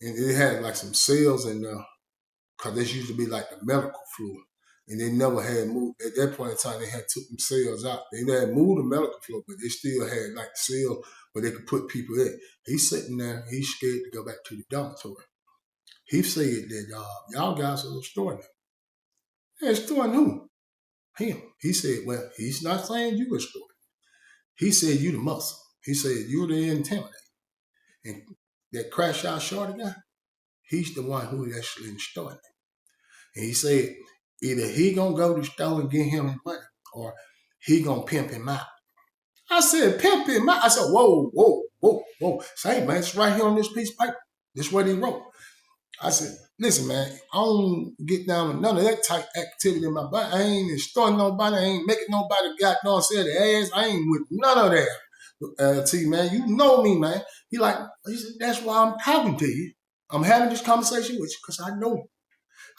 it had like some cells in there, cause this used to be like the medical floor. And they never had moved, at that point in time, they had took them cells out. They had moved the medical floor, but they still had like the cell where they could put people in. He's sitting there, he's scared to go back to the dormitory. He said that y'all guys are storing him. Yeah, storing who? Him. He said, well, he's not saying you were storing. He said you the muscle. He said you're the intimidator. And that Crash Out Shorty guy, he's the one who actually started it. And he said either he gonna go to the store and get him his money, or he gonna pimp him out. I said, pimp him out? I said, whoa. Say, man, it's right here on this piece of paper. This is what he wrote. I said, listen, man, I don't get down with none of that type activity in my body. I ain't extorting nobody. I ain't making nobody goddamn sell their ass. I ain't with none of that. T, man, you know me, man. He said, that's why I'm talking to you. I'm having this conversation with you because I know you.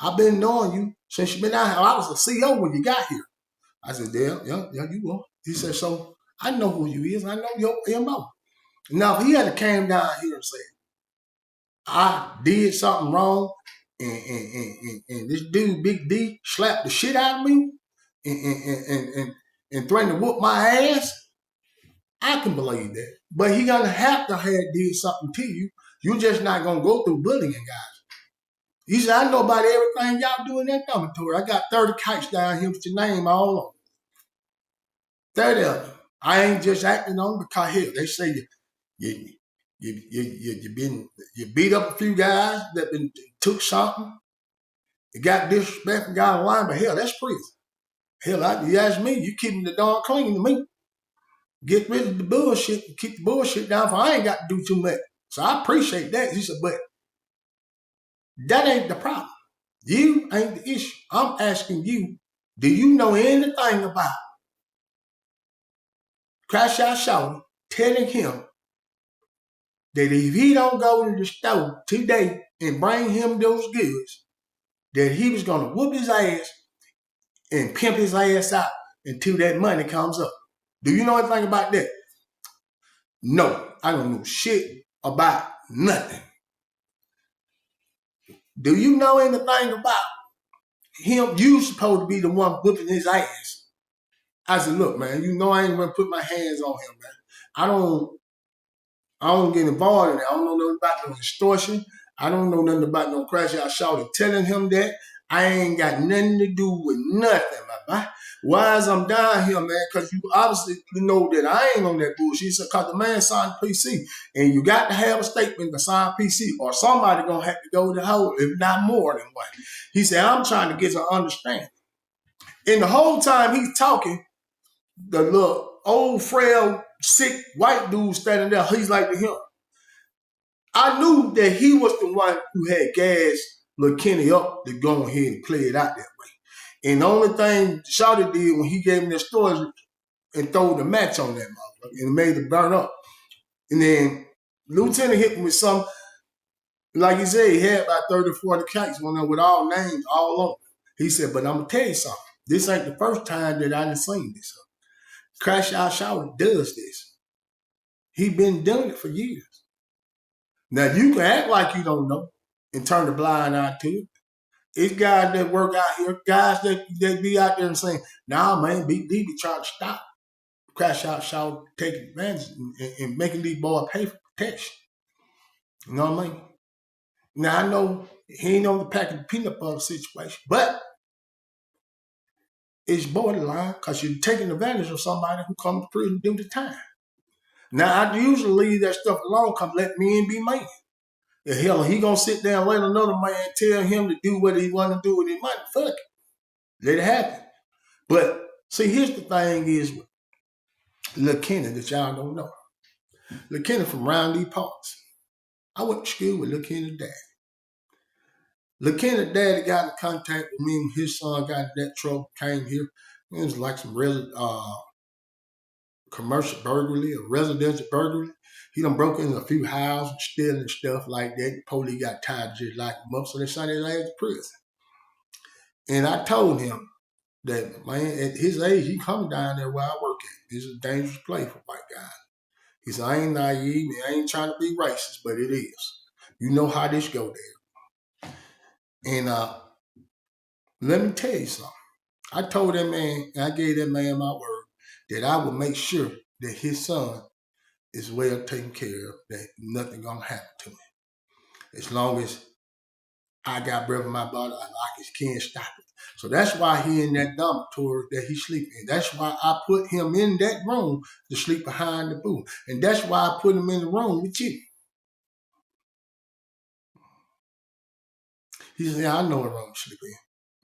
I've been knowing you since you've been out here. I was a CO when you got here. I said, yeah, you will. He said, so I know who you is. I know your MO. Now, if he had came down here and said, I did something wrong, and this dude, Big D, slapped the shit out of me and threatened to whoop my ass, I can believe that. But he gonna have to have did something to you. You're just not gonna go through bullying, guys. He said, I know about everything y'all do in that dormitory. I got 30 kites down here with your name all on. 30 of them. I ain't just acting on because hell, they say you beat up a few guys that took something. You got disrespect and got a line, but hell, that's prison. Hell, you ask me, you keeping the dog clean to me. Get rid of the bullshit and keep the bullshit down, for I ain't got to do too much. So I appreciate that. He said, but That ain't the problem. You ain't the issue. I'm asking you, do you know anything about Crash Out Shorty telling him that if he don't go to the store today and bring him those goods, that he was going to whoop his ass and pimp his ass out until that money comes up? Do you know anything about that? No, I don't know shit about nothing. Do you know anything about him? You supposed to be the one whooping his ass. I said, look, man, you know I ain't gonna put my hands on him, man. I don't get involved in that. I don't know nothing about no extortion. I don't know nothing about no Crash Out Shorty telling him that. I ain't got nothing to do with nothing, my boy. Why is I'm down here, man? Because you obviously know that I ain't on that bullshit. Because the man signed PC. And you got to have a statement to sign PC or somebody going to have to go to hell, if not more than one. He said, I'm trying to get some understanding. And the whole time he's talking, the little old, frail, sick white dude standing there, he's like to him. I knew that he was the one who had gassed Lil Kenny up to go ahead and play it out that way. And the only thing Shorty did when he gave him that story and throw the match on that motherfucker and made it burn up. And then Lieutenant hit him with some, like he said, he had about 30 or 40 kites on there with all names all on. He said, but I'm going to tell you something. This ain't the first time that I done seen this. Crash Out Shorty does this. He been doing it for years. Now, you can act like you don't know and turn the blind eye to it. It's guys that work out here, guys that be out there and saying, nah, man, Big D be trying to stop Crash Out Shorty taking advantage and making these boys pay for protection. You know what I mean? Now, I know he ain't on the pack of the peanut butter situation, but it's borderline because you're taking advantage of somebody who comes to prison to do the time. Now, I usually leave that stuff alone because let men be men. The hell, he gonna sit there and let another man tell him to do what he want to do with his money. Fuck it. Let it happen. But see, here's the thing is with Lil Kenny that y'all don't know. Lil Kenny from round these parts. I went to school with Lil Kenny's dad. Lil Kenny's daddy got in contact with me and his son got in that trouble, came here. It was like some commercial burglary or residential burglary. He done broke into a few houses, stealing stuff like that. The police got tired just like him up, so they sent his ass to prison. And I told him that, man, at his age, he coming down there where I work at. This is a dangerous place for white guys. He said, I ain't naive, I ain't trying to be racist, but it is. You know how this go there. And let me tell you something. I told that man, I gave that man my word, that I would make sure that his son is well taken care of, that nothing gonna happen to him. As long as I got breath in my body, I can't stop it. So that's why he in that dormitory that he sleeping in. That's why I put him in that room to sleep behind the booth. And that's why I put him in the room with you. He said, yeah, I know the room to sleep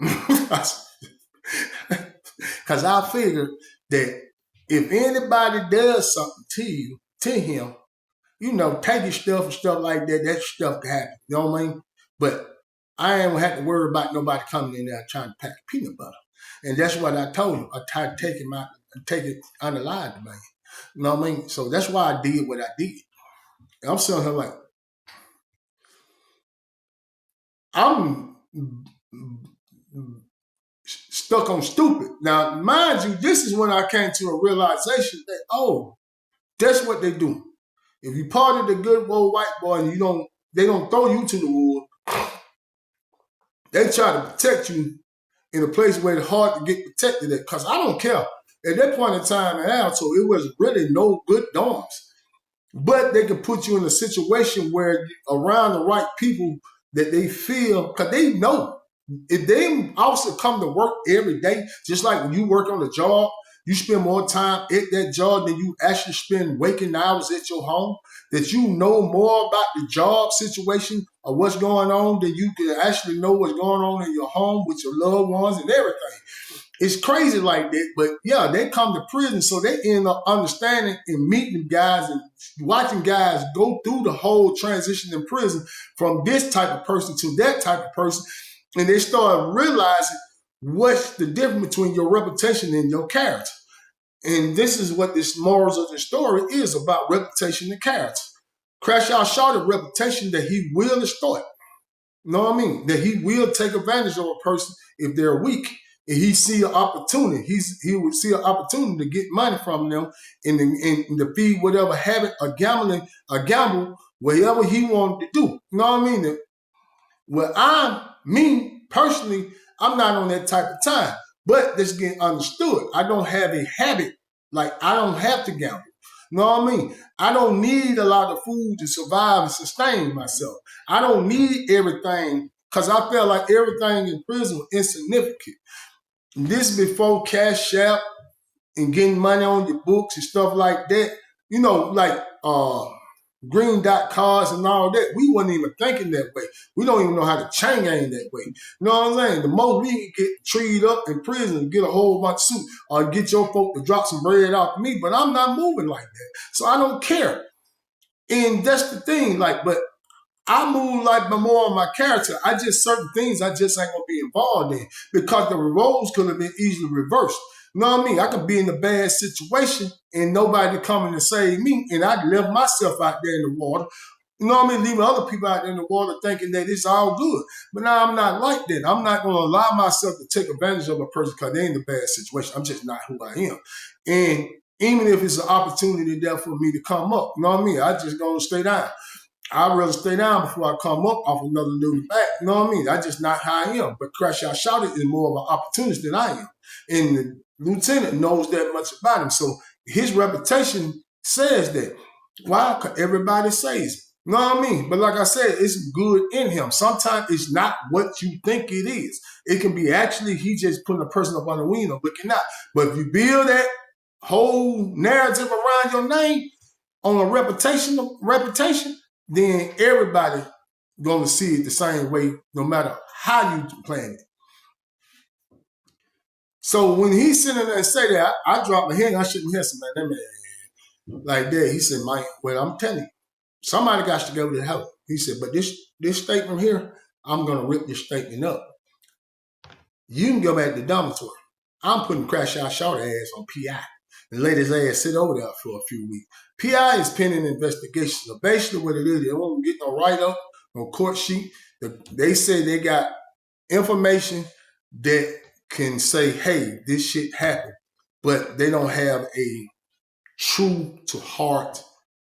in. Because I figured that if anybody does something to him, you know, taking stuff and stuff like that, that stuff can happen. You know what I mean? But I ain't gonna have to worry about nobody coming in there trying to pack peanut butter. And that's what I told him. I tried to take him out, take it unalive, man. You know what I mean? So that's why I did what I did. And I'm sitting here like, I'm stuck on stupid. Now, mind you, this is when I came to a realization that, oh, that's what they do. If you part of the good old white boy and they don't throw you to the wolves, they try to protect you in a place where it's hard to get protected at. Because I don't care. At that point in time at Alto, it was really no good dorms. But they could put you in a situation where around the right people that they feel, because they know. If they also come to work every day, just like when you work on the job, you spend more time at that job than you actually spend waking hours at your home, that you know more about the job situation or what's going on than you can actually know what's going on in your home with your loved ones and everything. It's crazy like that, but yeah, they come to prison, so they end up understanding and meeting guys and watching guys go through the whole transition in prison from this type of person to that type of person, and they start realizing what's the difference between your reputation and your character. And this is what this morals of the story is about: reputation and character. Crash Out Shorty reputation that he will extort. You know what I mean? That he will take advantage of a person if they're weak. And he see an opportunity. He would see an opportunity to get money from them and to feed whatever habit or gamble, whatever he wanted to do. You know what I mean? Well, me personally, I'm not on that type of time. But that's getting understood. I don't have a habit. Like, I don't have to gamble. You know what I mean? I don't need a lot of food to survive and sustain myself. I don't need everything because I felt like everything in prison was insignificant. This before Cash App and getting money on your books and stuff like that. You know, like green dot cards and all that. We wasn't even thinking that way. We don't even know how to chain gang that way. You know what I'm saying? The most we can get treed up in prison and get a whole bunch of suit or get your folk to drop some bread off me, but I'm not moving like that. So I don't care. And that's the thing, like, but I move like more on my character. I just certain things I just ain't gonna be involved in because the roles could have been easily reversed. You know what I mean? I could be in a bad situation and nobody coming to save me, and I left myself out there in the water. You know what I mean? Leaving other people out there in the water thinking that it's all good. But now I'm not like that. I'm not gonna allow myself to take advantage of a person because they're in a bad situation. I'm just not who I am. And even if it's an opportunity there for me to come up, you know what I mean? I just gonna stay down. I'd rather stay down before I come up off another new back. You know what I mean? That's just not how I am. But Crash Out Shouted is more of an opportunist than I am. And the lieutenant knows that much about him. So his reputation says that. Why? Because everybody says it. You know what I mean? But like I said, it's good in him. Sometimes it's not what you think it is. It can be actually he just putting a person up on the window looking out. But if you build that whole narrative around your name on a reputation, then everybody gonna see it the same way, no matter how you plan it. So when he sitting there and say that, I dropped my head and I shook my head. Said, man, that man like that. He said, Mike, well, I'm telling you, somebody got to go to help. He said, but this statement here, I'm gonna rip this statement up. You can go back to the dormitory. I'm putting Crash Out Short ass on PI. And let his ass sit over there for a few weeks. PI is pending investigation. So basically what it is, they won't get no write-up, no court sheet. They say they got information that can say, hey, this shit happened. But they don't have a true to heart,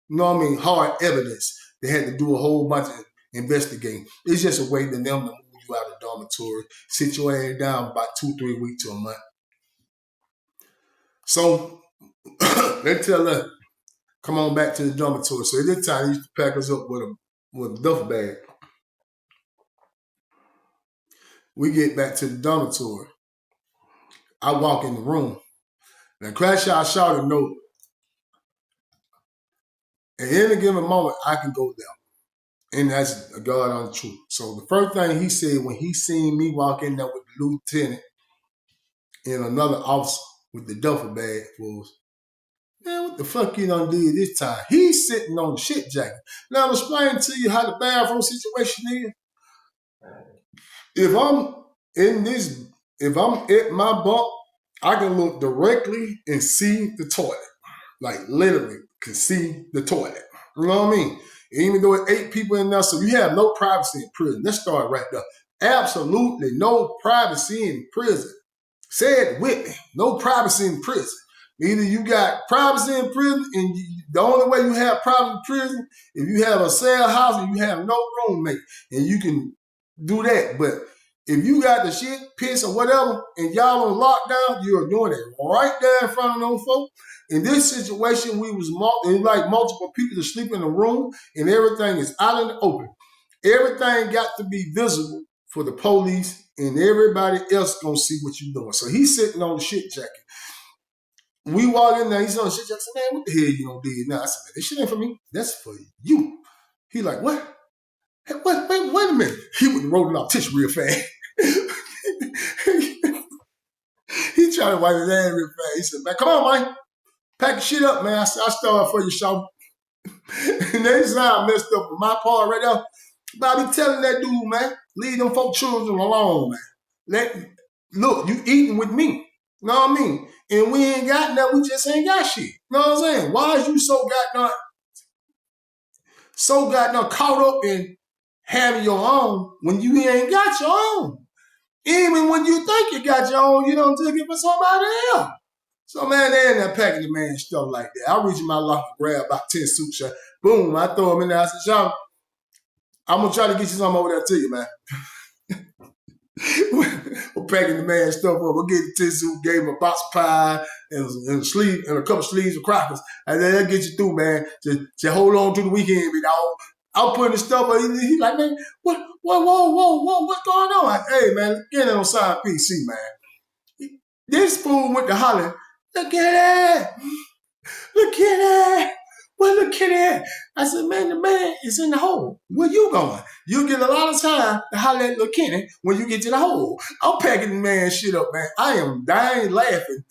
you know what I mean, hard evidence. They had to do a whole bunch of investigating. It's just a way for them to move you out of the dormitory, sit your ass down about 2-3 weeks to a month. So they tell her, come on back to the dormitory. So at this time, they used to pack us up with a duffel bag. We get back to the dormitory. I walk in the room. Now, Crash Out Shouted, no. At any given moment, I can go there. And that's a God on the truth. So the first thing he said when he seen me walk in there with the lieutenant and another officer with the duffel bag was, man, what the fuck you done did this time? He's sitting on the shit jacket. Now I'm explaining to you how the bathroom situation is. If I'm at my bunk, I can look directly and see the toilet. Like literally can see the toilet. You know what I mean? Even though it's 8 people in there, so you have no privacy in prison. Let's start right there. Absolutely no privacy in prison. Say it with me. No privacy in prison. Either you got privacy in prison, and the only way you have privacy in prison, if you have a cell house and you have no roommate, and you can do that. But if you got the shit, piss, or whatever, and y'all on lockdown, you're doing it right there in front of those folks. In this situation, we was like multiple people to sleep in a room, and everything is out in the open. Everything got to be visible for the police, and everybody else gonna see what you're doing. So he's sitting on the shit jacket. We walk in there, he's on the shit jacket. I said, man, what the hell you gonna do now? I said, man, this shit ain't for me. That's for you. He like, what? Hey, wait a minute. He was rolling off tissue real fast. He tried to wipe his ass real fast. He said, man, come on, man. Pack your shit up, man. I start for you, Shorty. And next time I messed up with my part right there. But I be telling that dude, man, leave them folk children alone, man. Look, you eating with me. You know what I mean? And we ain't got nothing, we just ain't got shit. You know what I'm saying? Why is you so goddamn caught up in having your own when you ain't got your own? Even when you think you got your own, you don't take it for somebody else. So, man, they in there packing the man stuff like that. I reach in my locker, grab about 10 suit shots. Boom, I throw them in there. I said, Sean, I'm going to try to get you something over there to you, man. We're packing the man stuff up. We'll get the 10 suit, gave him a box of pie and a couple sleeves of crackers. And then that'll get you through, man. Just hold on to the weekend, big dog. I'm putting the stuff up. He's like, man, whoa, what's going on? Hey, man, get it on side PC, man. This fool went to holler. Look at that. Look at that. Well, look at that. I said, man, the man is in the hole. Where you going? You get a lot of time to holler at little Kenny when you get to the hole. I'm packing the man shit up, man. I am dying laughing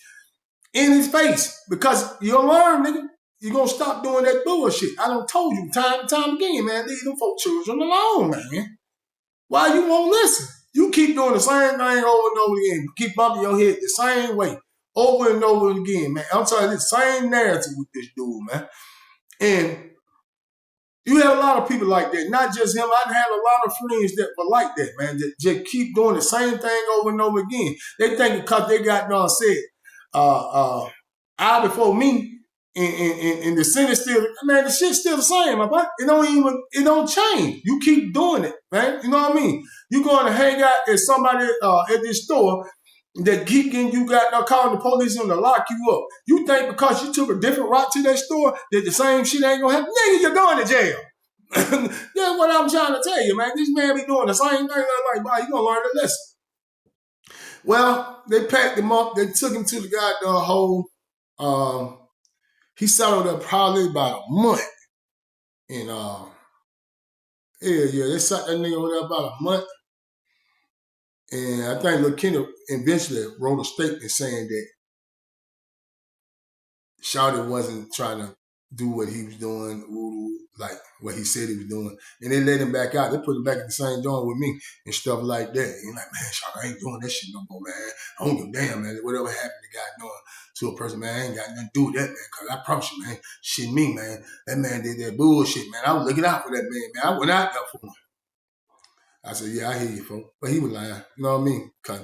in his face because you'll learn, nigga. You're going to stop doing that bullshit. I done told you time and time again, man, leave them folk children alone, man. Why you won't listen? You keep doing the same thing over and over again. Keep bumping your head the same way over and over again, man. I'm telling you, the same narrative with this dude, man. And you have a lot of people like that. Not just him. I've had a lot of friends that were like that, man. That just keep doing the same thing over and over again. They think because they got done said, I before me, and the sin is still, man, the shit's still the same, my boy. It don't change. You keep doing it, man. You know what I mean? You going to hang out at somebody at this store that keep getting you got calling the police on to lock you up. You think because you took a different route to that store that the same shit ain't gonna happen? Nigga, you're going to jail. That's what I'm trying to tell you, man. This man be doing the same thing. Like, boy, you gonna learn a lesson. Well, they packed him up. They took him to the goddamn hole. He sat over there probably about a month. And they sat that nigga over there about a month. And I think Lil Kenny eventually wrote a statement saying that Shorty wasn't trying to do what he was doing, like what he said he was doing. And they let him back out. They put him back in the same joint with me and stuff like that. He's like, man, Shorty, I ain't doing that shit no more, man. I don't give a damn, man. Whatever happened to God doing to a person, man, I ain't got nothing to do with that, man. Because I promise you, man, shit me, man. That man did that bullshit, man. I was looking out for that man, man. I went out there for him. I said, yeah, I hear you, folks. But he was lying. You know what I mean? Because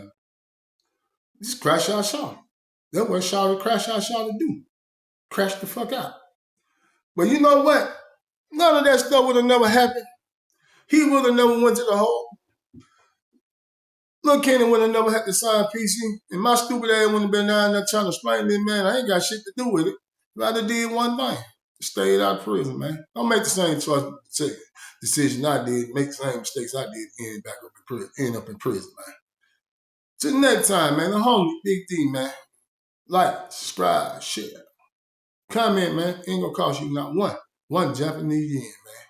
just crash out Shorty. That's what Shorty crash out Shorty do. Crash the fuck out. But you know what? None of that stuff would have never happened. He would have never went to the hole. Lil Kenny would have never had to sign PC. And my stupid ass wouldn't have been down there trying to explain to me, man, I ain't got shit to do with it. But I just did one thing. Stayed out of prison, man. Don't make the same decision I did. Make the same mistakes I did. End up in prison, man. Till next time, man. The homie, Big D, man. Like, subscribe, share. Comment, man. Ain't gonna cost you not one Japanese yen, man.